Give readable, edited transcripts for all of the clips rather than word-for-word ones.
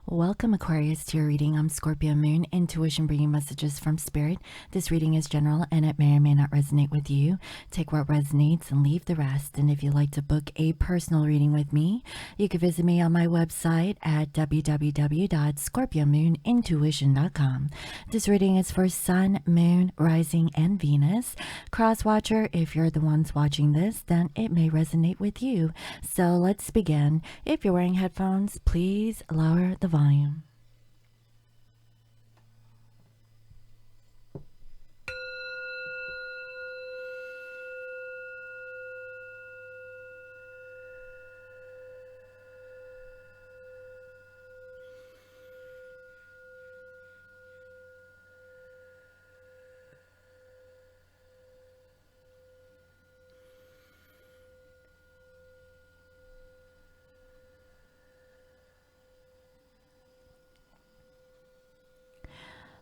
Welcome, Aquarius, to your reading. I'm Scorpio Moon, intuition bringing messages from Spirit. This reading is general and it may or may not resonate with you. Take what resonates and leave the rest. And if you'd like to book a personal reading with me, you can visit me on my website at www.scorpiomoonintuition.com. This reading is for Sun, Moon, Rising, and Venus. Cross watcher, if you're the ones watching this, then it may resonate with you. So let's begin. If you're wearing headphones, please lower the volume.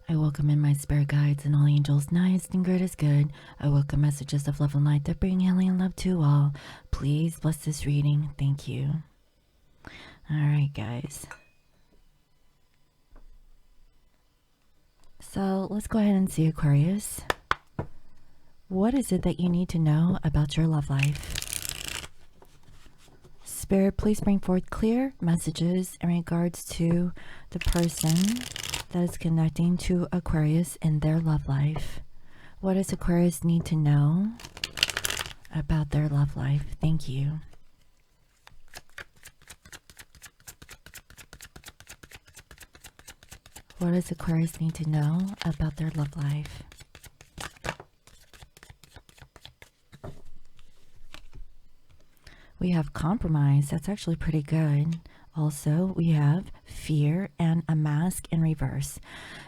I welcome in my spirit guides and all angels, nice and good is good. I welcome messages of love and light that bring healing and love to all. Please bless this reading. Thank you. All right, guys. So let's go ahead and see, Aquarius. What is it that you need to know about your love life? Spirit, please bring forth clear messages in regards to the person that is connecting to Aquarius in their love life. What does Aquarius need to know about their love life? Thank you. What does Aquarius need to know about their love life? We have compromise. That's actually pretty good. Also, we have fear and a mask in reverse.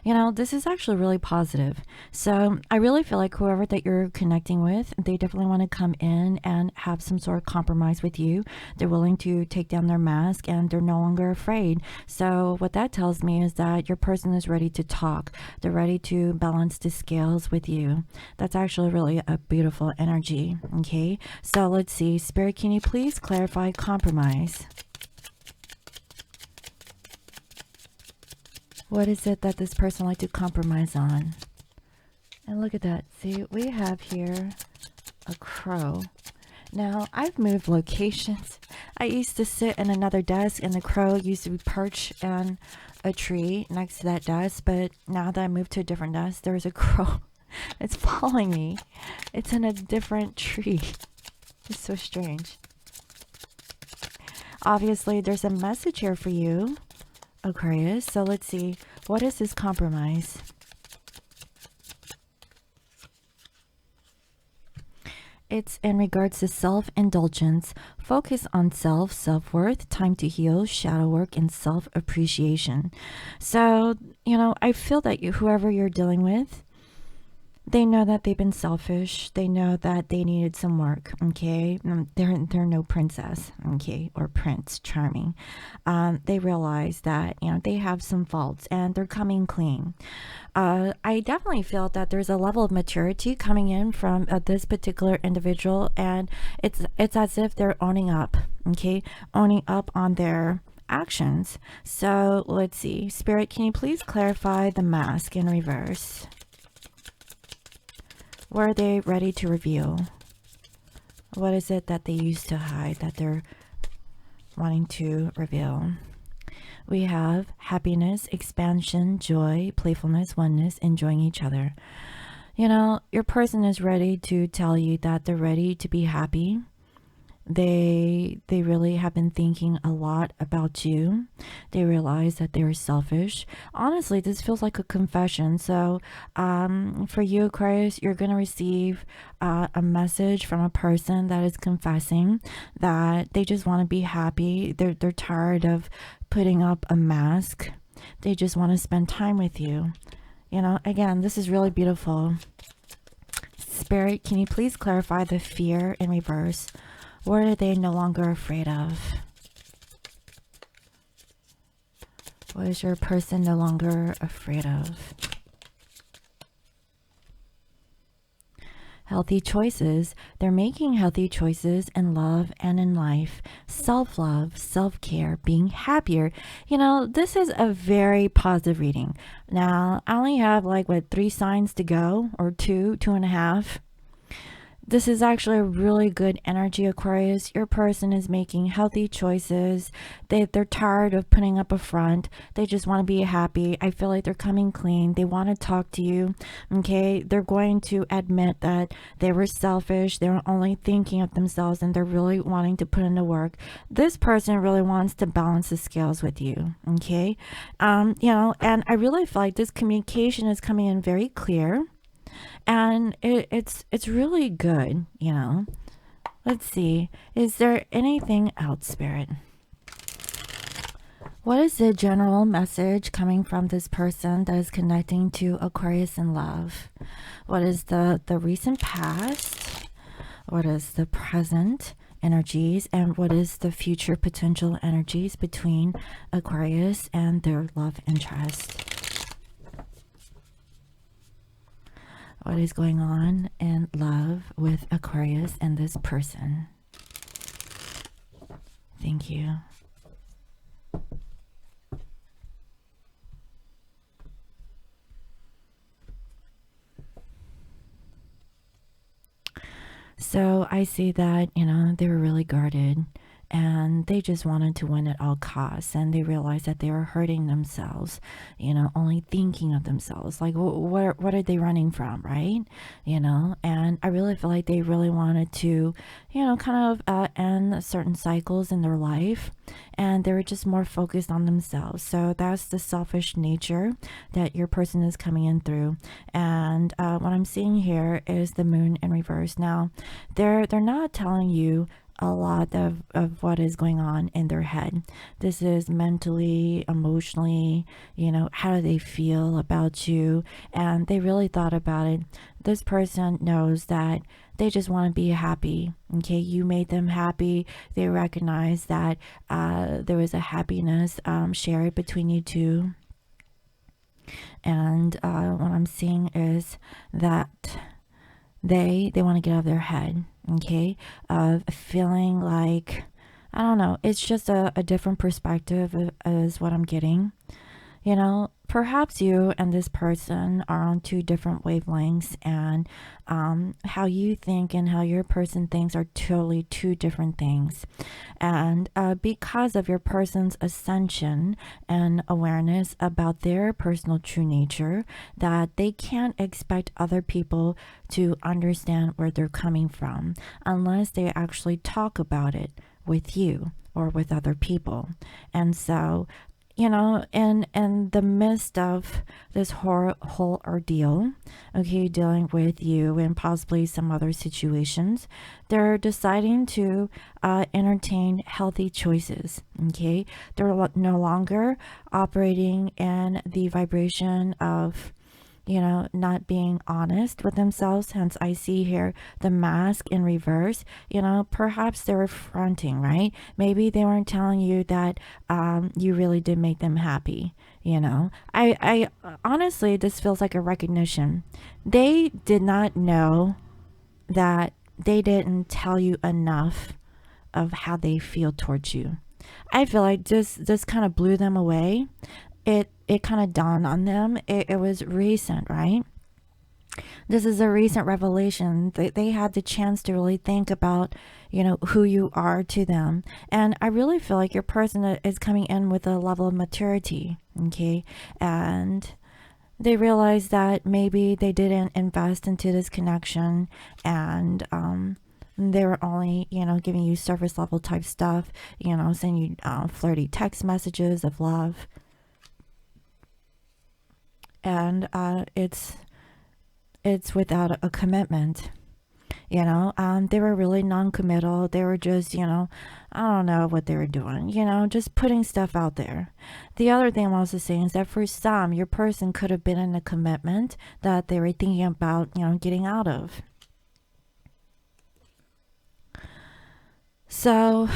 You know, this is actually really positive. So I really feel like whoever that you're connecting with, they definitely want to come in and have some sort of compromise with you. They're willing to take down their mask and they're no longer afraid. So what that tells me is that your person is ready to talk. They're ready to balance the scales with you. That's actually really a beautiful energy. Okay, so let's see. Spirit, can you please clarify compromise? What is it that this person like to compromise on? And look at that. See, we have here a crow. Now, I've moved locations. I used to sit in another desk and the crow used to be perched on a tree next to that desk. But now that I moved to a different desk, there's a crow. It's following me. It's in a different tree. It's so strange. Obviously, there's a message here for you, Aquarius. So let's see, what is this compromise? It's in regards to self-indulgence, focus on self-worth, time to heal, shadow work, and self-appreciation. So, you know, I feel that whoever you're dealing with, they know that they've been selfish. They know that they needed some work, okay? They're no princess, okay, or prince charming. They realize that, you know, they have some faults and they're coming clean. I definitely feel that there's a level of maturity coming in from this particular individual, and it's as if they're owning up, okay? Owning up on their actions. So let's see. Spirit, can you please clarify the mask in reverse? Were they ready to reveal? What is it that they used to hide that they're wanting to reveal? We have happiness, expansion, joy, playfulness, oneness, enjoying each other. You know, your person is ready to tell you that they're ready to be happy. They really have been thinking a lot about you. They realize that they were selfish. Honestly, this feels like a confession. So for you, Aquarius, you're going to receive a message from a person that is confessing that they just want to be happy. They're tired of putting up a mask. They just want to spend time with you. You know, again, this is really beautiful. Spirit, can you please clarify the fear in reverse? What are they no longer afraid of? What is your person no longer afraid of? healthy choices. They're making healthy choices in love and in life. Self-love, self-care, being happier. You know, this is a very positive reading. Now, I only have like, what, 3 signs to go, or 2.5. This is actually a really good energy, Aquarius. Your person is making healthy choices. They're tired of putting up a front. They just want to be happy. I feel like they're coming clean. They want to talk to you. Okay, they're going to admit that they were selfish. They were only thinking of themselves, and they're really wanting to put in the work. This person really wants to balance the scales with you. Okay, you know, and I really feel like this communication is coming in very clear. And it's really good, you know. Let's see, is there anything else, Spirit? What is the general message coming from this person that is connecting to Aquarius in love? What is the recent past? What is the present energies? And what is the future potential energies between Aquarius and their love interest? What is going on in love with Aquarius and this person? Thank you. So I see that, you know, they were really guarded, and they just wanted to win at all costs, and they realized that they were hurting themselves, you know, only thinking of themselves. Like, what are they running from, right? You know, and I really feel like they really wanted to, you know, kind of end certain cycles in their life, and they were just more focused on themselves. So that's the selfish nature that your person is coming in through. And what I'm seeing here is the moon in reverse. Now, they're not telling you a lot of what is going on in their head. This is mentally, emotionally, you know, how do they feel about you? And they really thought about it. This person knows that they just want to be happy. Okay, you made them happy. They recognize that there was a happiness shared between you two. And what I'm seeing is that they want to get out of their head, okay, of feeling like, I don't know, it's just a different perspective is what I'm getting. You know, perhaps you and this person are on 2 different wavelengths, and how you think and how your person thinks are totally 2 different things. And because of your person's ascension and awareness about their personal true nature, that they can't expect other people to understand where they're coming from unless they actually talk about it with you or with other people. And so, you know, in the midst of this whole ordeal, okay, dealing with you and possibly some other situations, they're deciding to entertain healthy choices, okay? They're no longer operating in the vibration of, you know, not being honest with themselves. Hence, I see here the mask in reverse. You know, perhaps they were fronting, right? Maybe they weren't telling you that you really did make them happy. You know, I honestly, this feels like a recognition. They did not know that they didn't tell you enough of how they feel towards you. I feel like this kind of blew them away. It kind of dawned on them. It was recent, right? This is a recent revelation. They had the chance to really think about, you know, who you are to them. And I really feel like your person is coming in with a level of maturity, okay? And they realize that maybe they didn't invest into this connection, and they were only, you know, giving you surface level type stuff, you know, sending you flirty text messages of love. And it's without a commitment, you know. They were really non-committal. They were just, you know, I don't know what they were doing, you know, just putting stuff out there. The other thing I'm also saying is that for some, your person could have been in a commitment that they were thinking about, you know, getting out of. So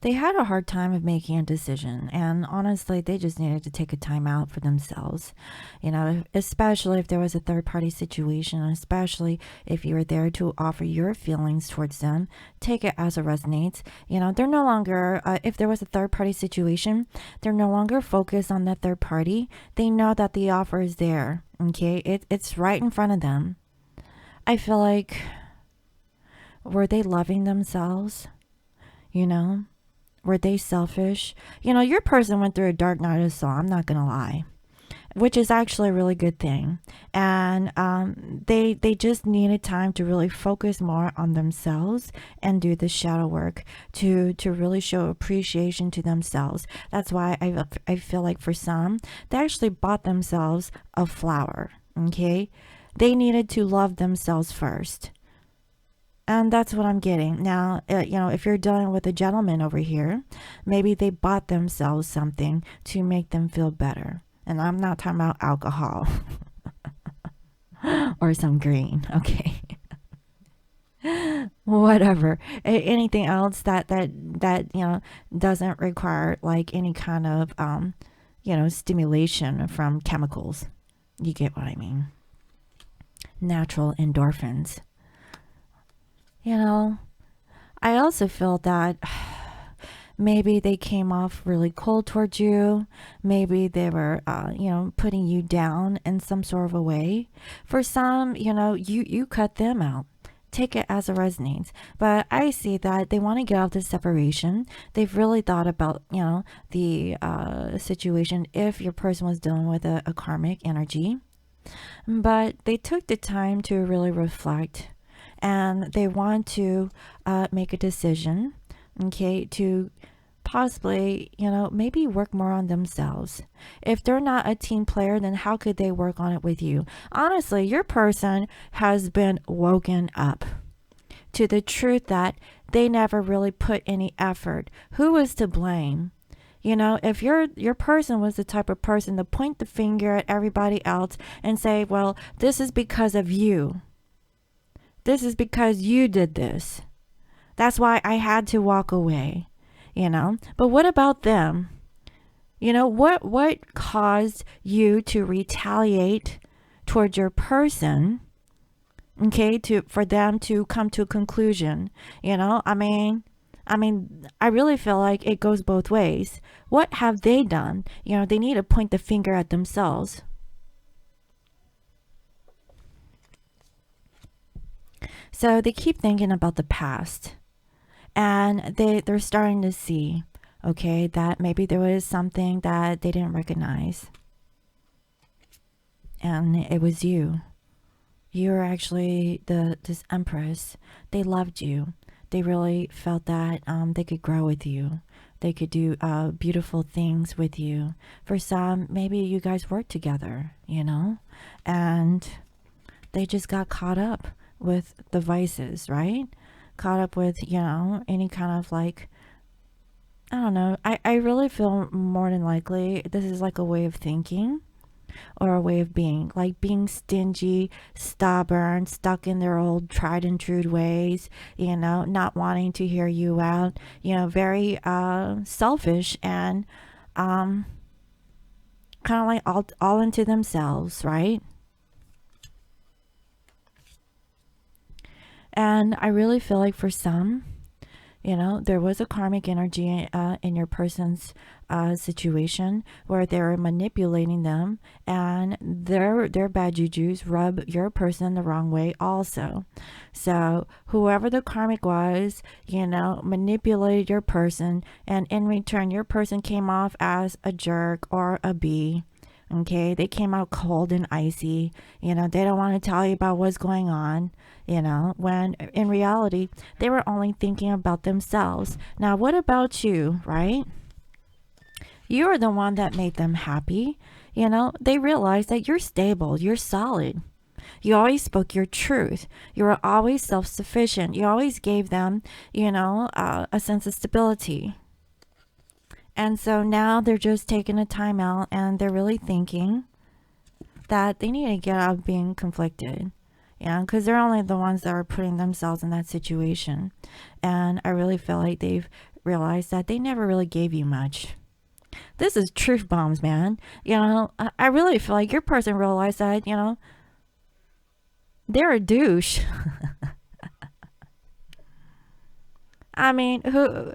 they had a hard time of making a decision, and honestly they just needed to take a time out for themselves, you know, especially if there was a third party situation, especially if you were there to offer your feelings towards them. Take it as it resonates. You know, they're no longer if there was a third party situation, they're no longer focused on that third party. They know that the offer is there. Okay, it's right in front of them. I feel like, were they loving themselves? You know, were they selfish? You know, your person went through a dark night of soul, I'm not gonna lie, which is actually a really good thing. And they just needed time to really focus more on themselves and do the shadow work to really show appreciation to themselves. That's why I feel like for some, they actually bought themselves a flower. Okay, they needed to love themselves first. And that's what I'm getting. Now, you know, if you're dealing with a gentleman over here, maybe they bought themselves something to make them feel better. And I'm not talking about alcohol or some green. Okay. Whatever. Anything else that you know doesn't require like any kind of you know, stimulation from chemicals. You get what I mean? Natural endorphins. You know, I also feel that maybe they came off really cold towards you. Maybe they were, you know, putting you down in some sort of a way. For some, you know, you cut them out. Take it as it resonates. But I see that they want to get out this separation. They've really thought about, you know, the situation if your person was dealing with a karmic energy. But they took the time to really reflect, and they want to make a decision, okay, to possibly, you know, maybe work more on themselves. If they're not a team player, then how could they work on it with you? Honestly, your person has been woken up to the truth that they never really put any effort. Who is to blame? You know, if your person was the type of person to point the finger at everybody else and say, well, this is because of you. This is because you did this. That's why I had to walk away, you know. But what about them? You know, what caused you to retaliate towards your person, okay, for them to come to a conclusion? You know, I mean, I really feel like it goes both ways. What have they done? You know, they need to point the finger at themselves. So they keep thinking about the past, and they're starting to see, okay, that maybe there was something that they didn't recognize, and it was you. You're actually this empress. They loved you. They really felt that they could grow with you. They could do beautiful things with you. For some, maybe you guys worked together, you know, and they just got caught up with the vices, right? Caught up with, you know, any kind of like, I don't know. I really feel more than likely this is like a way of thinking or a way of being, like being stingy, stubborn, stuck in their old tried and true ways, you know, not wanting to hear you out, you know, very selfish and kind of like all into themselves, right? And I really feel like for some, you know, there was a karmic energy in your person's situation where they're manipulating them, and their bad jujus rub your person the wrong way also. So whoever the karmic was, you know, manipulated your person, and in return your person came off as a jerk or a bee. Okay, they came out cold and icy. You know, they don't want to tell you about what's going on, you know, when in reality, they were only thinking about themselves. Now, what about you, right? You're the one that made them happy. You know, they realized that you're stable, you're solid. You always spoke your truth. You were always self-sufficient. You always gave them, you know, a sense of stability. And so now they're just taking a time out, and they're really thinking that they need to get out of being conflicted. Yeah, because they're only the ones that are putting themselves in that situation. And I really feel like they've realize that they never really gave you much. This is truth bombs, man. You know, I really feel like your person realized that, you know, they're a douche. I mean, who?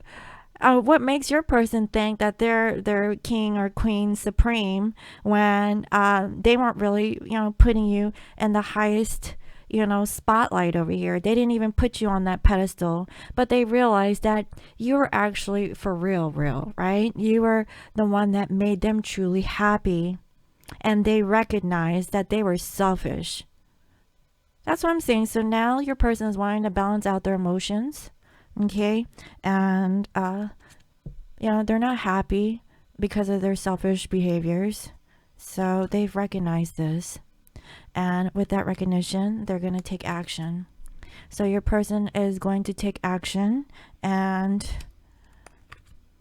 What makes your person think that they're king or queen supreme when they weren't really, you know, putting you in the highest, you know, spotlight over here? They didn't even put you on that pedestal, but they realized that you were actually for real, right? You were the one that made them truly happy, and they recognized that they were selfish. That's what I'm saying. So now your person is wanting to balance out their emotions, okay? And you know, they're not happy because of their selfish behaviors. So they've recognized this. And with that recognition, they're going to take action. So your person is going to take action and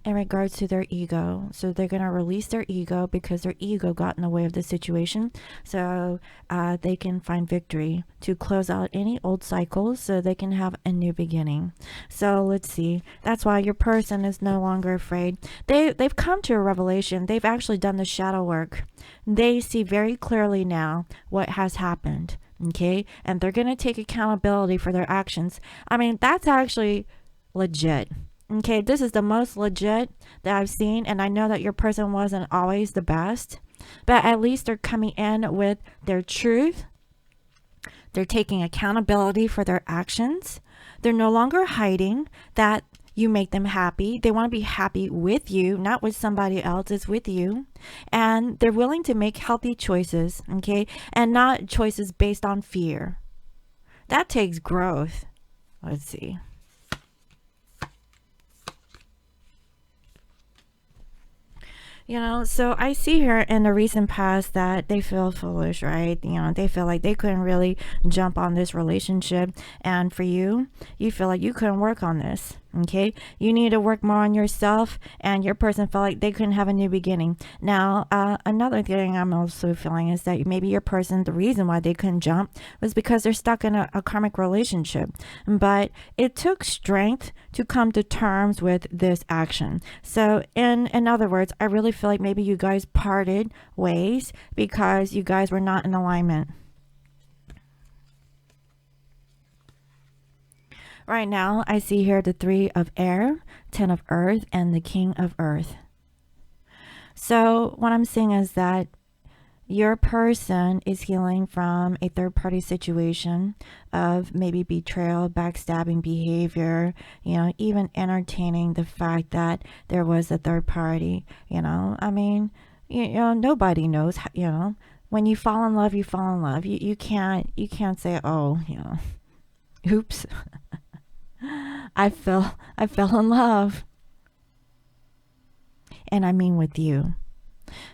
in regards to their ego. So they're going to release their ego because their ego got in the way of the situation. So they can find victory to close out any old cycles so they can have a new beginning. So let's see. That's why your person is no longer afraid. They've come to a revelation. They've actually done the shadow work. They see very clearly now what has happened. Okay. And they're going to take accountability for their actions. I mean, that's actually legit. Okay, this is the most legit that I've seen, and I know that your person wasn't always the best, but at least they're coming in with their truth. They're taking accountability for their actions. They're no longer hiding that you make them happy. They want to be happy with you, not with somebody else. It's with you. And they're willing to make healthy choices, okay, and not choices based on fear. That takes growth. Let's see. You know, so I see here in the recent past that they feel foolish, right? You know, they feel like they couldn't really jump on this relationship. And for you, you feel like you couldn't work on this. Okay, you need to work more on yourself, and your person felt like they couldn't have a new beginning. Now, another thing I'm also feeling is that maybe your person, the reason why they couldn't jump was because they're stuck in a karmic relationship. But it took strength to come to terms with this action. So, in other words, I really feel like maybe you guys parted ways because you guys were not in alignment. Right now, I see here the 3 of air, 10 of earth, and the king of earth. So what I'm saying is that your person is healing from a third-party situation of maybe betrayal, backstabbing behavior, you know, even entertaining the fact that there was a third party, you know. I mean, you know, nobody knows, you know, when you fall in love, you fall in love. You can't say, oh, you know, oops. I fell in love. And I mean with you.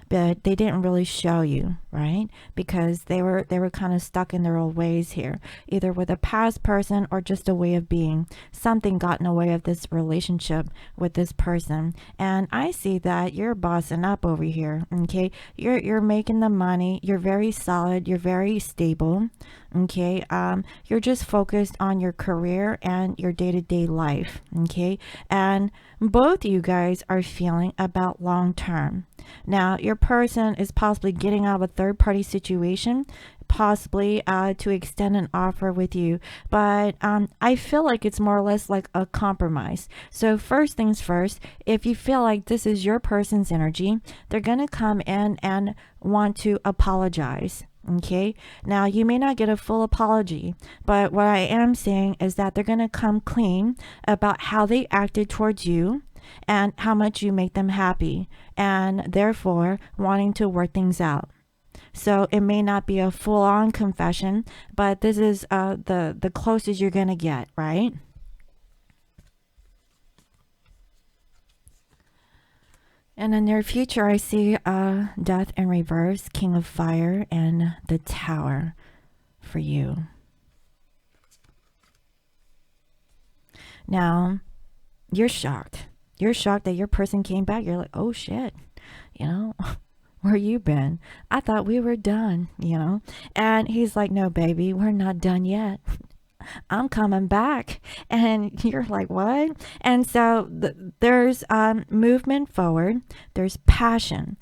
But they didn't really show you, right? Because they were kind of stuck in their old ways here, either with a past person or just a way of being. Something got in the way of this relationship with this person. And I see that you're bossing up over here, okay? You're making the money. You're very solid. You're very stable, okay? You're just focused on your career and your day-to-day life, okay? And both you guys are feeling about long term. Now, your person is possibly getting out of a third-party situation, possibly to extend an offer with you. But I feel like it's more or less like a compromise. So first things first, if you feel like this is your person's energy, they're going to come in and want to apologize. Okay, now you may not get a full apology, but what I am saying is that they're going to come clean about how they acted towards you and how much you make them happy, and therefore wanting to work things out. So it may not be a full-on confession, but this is the closest you're going to get, right? In the near future, I see death in reverse, king of fire, and the tower for you. Now, you're shocked. You're shocked that your person came back. You're like, oh shit, you know, where you been? I thought we were done, you know. And he's like, no, baby, we're not done yet. I'm coming back. And you're like, what? And so there's movement forward. There's passion,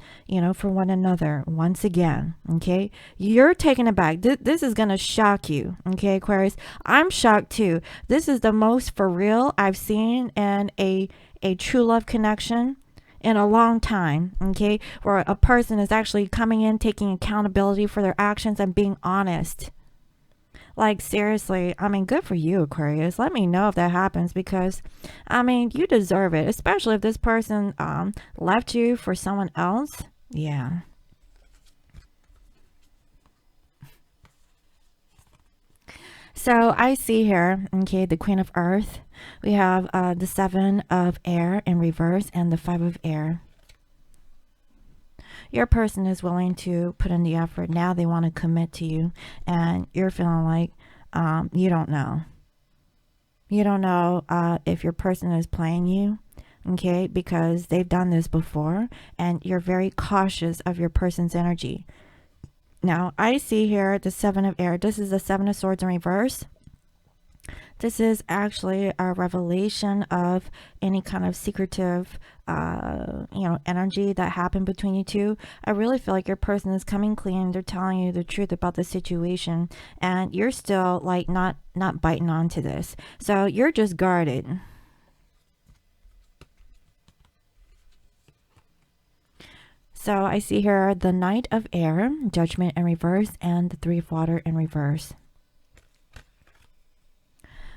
for one another. Once again, okay? You're taken aback. This is going to shock you, okay, Aquarius? I'm shocked too. This is the most for real I've seen in a true love connection in a long time, okay? Where a person is actually coming in, taking accountability for their actions and being honest. Like, seriously, good for you, Aquarius. Let me know if that happens, because, you deserve it, especially if this person left you for someone else. Yeah. So I see here, okay, the Queen of Earth. We have the Seven of Air in reverse and the Five of Air. Your person is willing to put in the effort. Now they want to commit to you, and you're feeling like you don't know. You don't know if your person is playing you, okay, because they've done this before, and you're very cautious of your person's energy. Now, I see here the Seven of Air. This is the Seven of Swords in reverse. This is actually a revelation of any kind of secretive, energy that happened between you two. I really feel like your person is coming clean. They're telling you the truth about the situation, and you're still like not biting onto this. So you're just guarded. So I see here the Knight of Air, Judgment in reverse, and the Three of Water in reverse.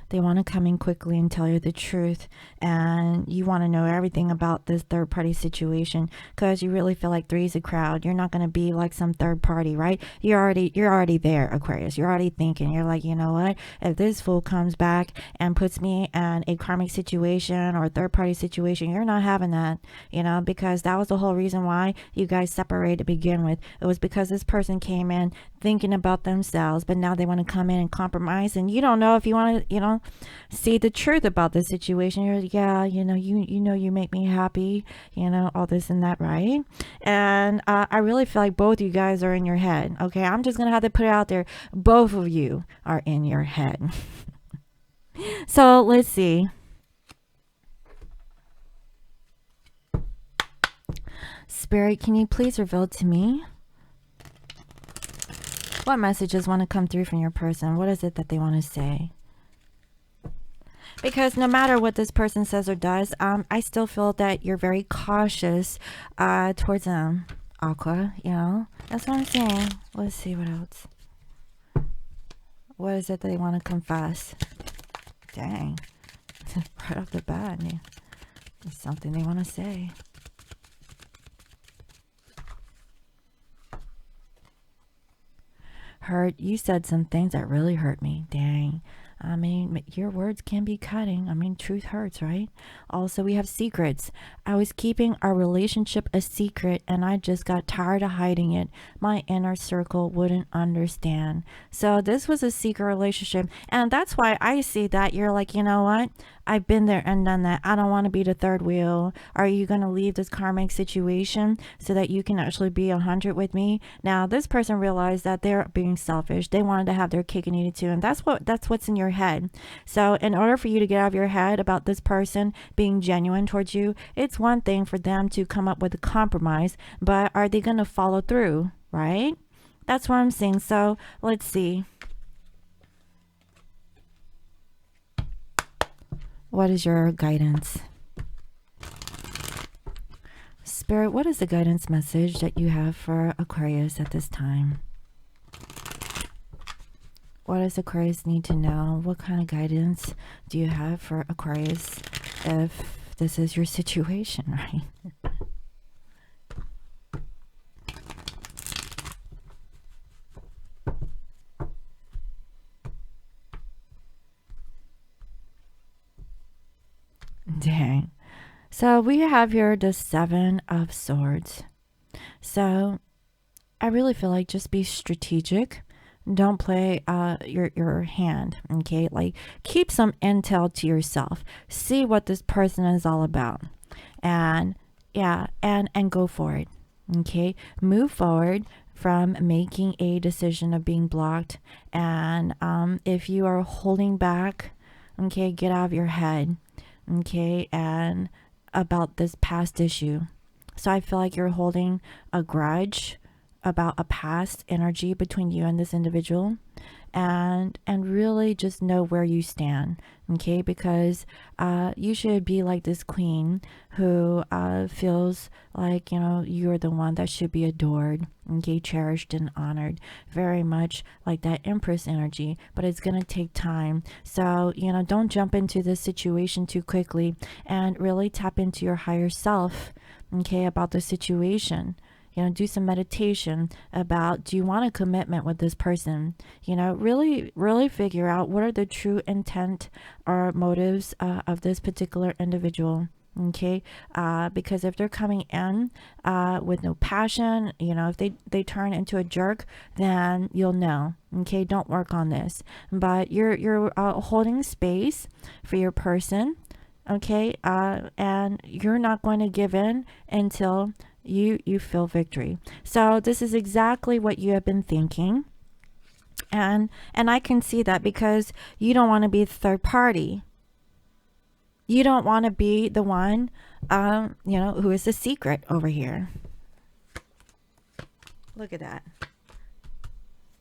They want to come in quickly and tell you the truth, and you want to know everything about this third party situation, because you really feel like three's a crowd. You're not going to be like some third party, right? You're already there, Aquarius. You're already thinking. You're like, you know what? If this fool comes back and puts me in a karmic situation or a third party situation, you're not having that, because that was the whole reason why you guys separated to begin with. It was because this person came in thinking about themselves, but now they want to come in and compromise, and you don't know if you want to, see the truth about the situation. You're like, yeah, you make me happy, all this and that, right? And I really feel like both you guys are in your head. Okay, I'm just gonna have to put it out there. Both of you are in your head. So let's see. Spirit, can you please reveal to me what messages want to come through from your person? What is it that they want to say? Because no matter what this person says or does, I still feel that you're very cautious towards them, Aqua. That's what I'm saying. Let's see what else. What is it they want to confess? Dang. Right off the bat, there's something they want to say. Hurt. You said some things that really hurt me. Dang. Your words can be cutting. Truth hurts, right? Also, we have secrets. I was keeping our relationship a secret, and I just got tired of hiding it. My inner circle wouldn't understand. So this was a secret relationship, and that's why I see that you're like, you know what? I've been there and done that. I don't want to be the third wheel. Are you going to leave this karmic situation so that you can actually be 100 with me? Now, this person realized that they're being selfish. They wanted to have their cake and eat it too, and that's what's in your head. So in order for you to get out of your head about this person being genuine towards you, it's one thing for them to come up with a compromise, but are they going to follow through, right? That's what I'm saying. So let's see. What is your guidance? Spirit, what is the guidance message that you have for Aquarius at this time? What does Aquarius need to know? What kind of guidance do you have for Aquarius if this is your situation, right? Dang. So we have here the Seven of Swords. So I really feel like just be strategic. Don't play your hand, okay? Like, keep some intel to yourself. See what this person is all about. And yeah, and go for it. Okay, move forward from making a decision of being blocked. And if you are holding back, okay, get out of your head. Okay, and about this past issue. So I feel like you're holding a grudge about a past energy between you and this individual, and really just know where you stand. Okay, because you should be like this queen who feels like, you know, you're the one that should be adored, okay, cherished and honored, very much like that empress energy. But it's gonna take time, so you know, don't jump into this situation too quickly, and really tap into your higher self, okay, about the situation. You know, do some meditation about, do you want a commitment with this person? You know, really figure out what are the true intent or motives of this particular individual. Okay, because if they're coming in with no passion, you know, if they turn into a jerk, then you'll know. Okay, don't work on this. But you're holding space for your person. Okay, and you're not going to give in until you feel victory. So this is exactly what you have been thinking, and I can see that, because you don't want to be the third party. You don't want to be the one you know, who is the secret over here. Look at that.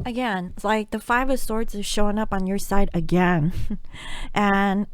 Again, it's like the Five of Swords is showing up on your side again. And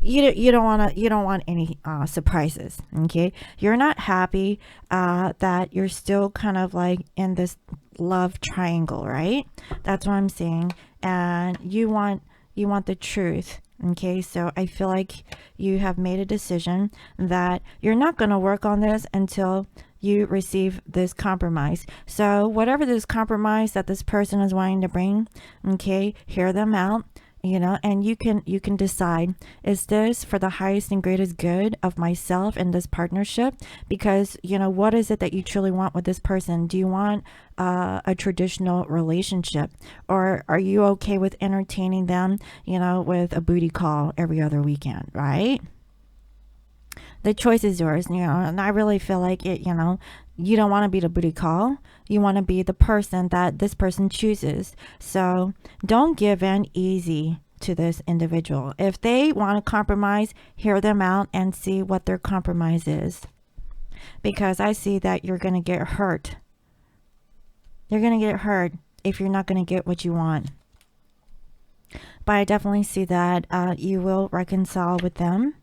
you don't want any surprises. Okay, you're not happy that you're still kind of like in this love triangle, right? That's what I'm saying. And you want the truth. Okay, so I feel like you have made a decision that you're not going to work on this until you receive this compromise. So whatever this compromise that this person is wanting to bring, okay, hear them out, you know, and you can decide, is this for the highest and greatest good of myself in this partnership? Because, you know, what is it that you truly want with this person? Do you want a traditional relationship, or are you okay with entertaining them, you know, with a booty call every other weekend, right? The choice is yours, you know, and I really feel like it, you know, you don't want to be the booty call. You want to be the person that this person chooses. So don't give in easy to this individual. If they want to compromise, hear them out and see what their compromise is. Because I see that you're going to get hurt. You're going to get hurt if you're not going to get what you want. But I definitely see that you will reconcile with them.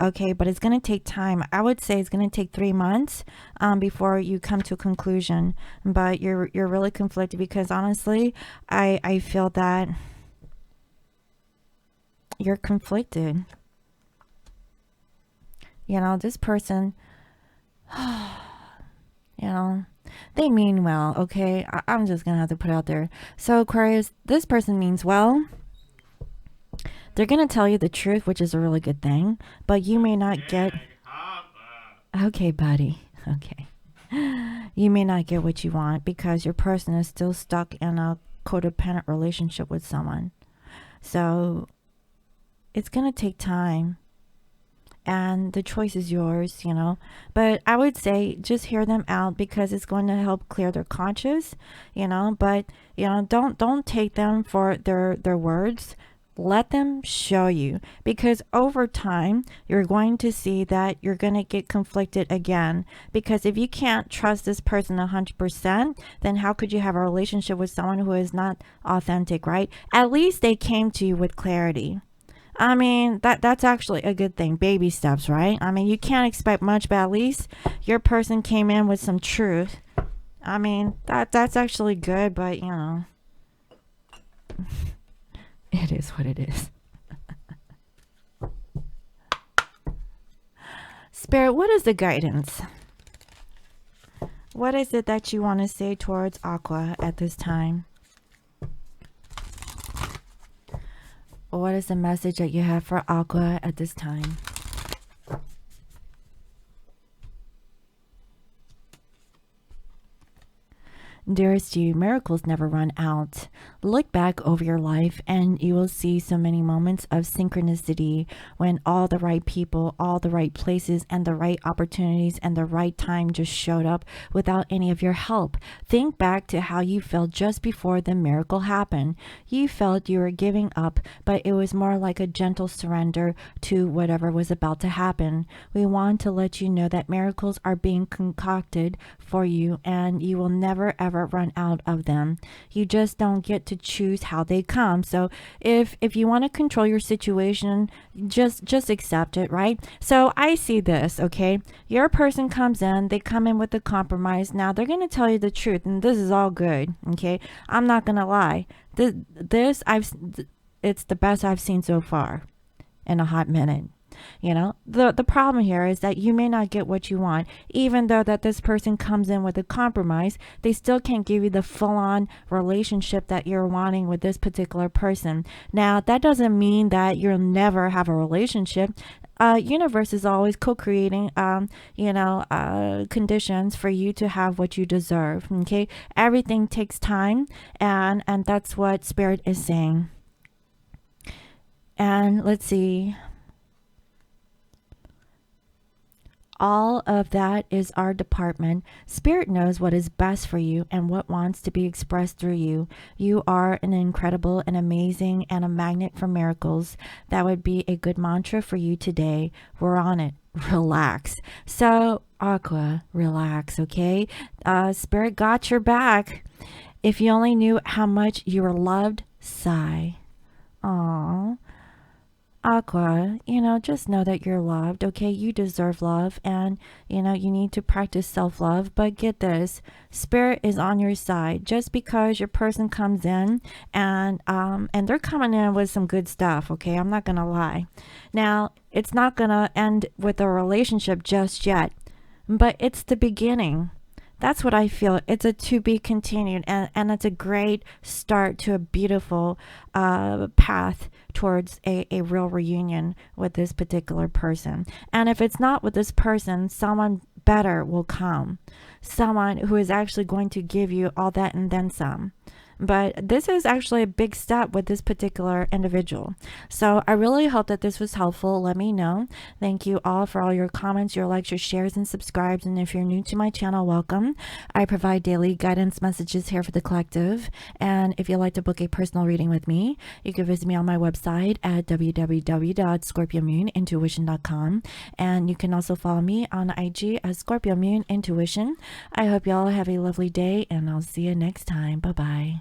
Okay, but it's going to take time. I would say it's going to take 3 months before you come to a conclusion. But you're really conflicted, because honestly, I feel that you're conflicted. You know, this person, you know, they mean well, okay? I'm just going to have to put it out there. So Aquarius, this person means well. They're going to tell you the truth, which is a really good thing, but you may not get... Okay, buddy. Okay. You may not get what you want because your person is still stuck in a codependent relationship with someone. So it's going to take time, and the choice is yours, you know. But I would say just hear them out, because it's going to help clear their conscience, you know. But, you know, don't take them for their words. Let them show you, because over time you're going to see that you're going to get conflicted again. Because if you can't trust this person 100%, then how could you have a relationship with someone who is not authentic, right? At least they came to you with clarity. I mean, that's actually a good thing. Baby steps, right? I mean, you can't expect much, but at least your person came in with some truth. I mean, that's actually good, but you know, it is what it is. Spirit, what is the guidance? What is it that you want to say towards Aqua at this time? What is the message that you have for Aqua at this time? Dearest you, miracles never run out. Look back over your life and you will see so many moments of synchronicity when all the right people, all the right places, and the right opportunities and the right time just showed up without any of your help. Think back to how you felt just before the miracle happened. You felt you were giving up, but it was more like a gentle surrender to whatever was about to happen. We want to let you know that miracles are being concocted for you and you will never ever run out of them. You just don't get to choose how they come. So if you want to control your situation, just accept it, right? So I see this, okay? Your person comes in, they come in with a compromise. Now they're going to tell you the truth, and this is all good, okay? I'm not going to lie. It's the best I've seen so far in a hot minute. You know, the problem here is that you may not get what you want. Even though that this person comes in with a compromise, they still can't give you the full-on relationship that you're wanting with this particular person. Now, that doesn't mean that you'll never have a relationship. Universe is always co-creating, conditions for you to have what you deserve. Okay, everything takes time, and that's what Spirit is saying. And let's see. All of that is our department. Spirit knows what is best for you and what wants to be expressed through you. You are an incredible and amazing and a magnet for miracles. That would be a good mantra for you today. We're on it. Relax. So, Aqua, relax, okay? Spirit got your back. If you only knew how much you were loved, sigh. Aww. Aqua, just know that you're loved, okay? You deserve love, and, you need to practice self-love. But get this, Spirit is on your side. Just because your person comes in and they're coming in with some good stuff, okay? I'm not gonna lie. Now, it's not gonna end with a relationship just yet, but it's the beginning. That's what I feel. It's a to be continued, and it's a great start to a beautiful path towards a real reunion with this particular person. And if it's not with this person, someone better will come. Someone who is actually going to give you all that and then some. But this is actually a big step with this particular individual. So I really hope that this was helpful. Let me know. Thank you all for all your comments, your likes, your shares, and subscribes. And if you're new to my channel, welcome. I provide daily guidance messages here for the collective. And if you'd like to book a personal reading with me, you can visit me on my website at www.scorpiomoonintuition.com. And you can also follow me on IG as Scorpio Moon Intuition. I hope you all have a lovely day, and I'll see you next time. Bye-bye.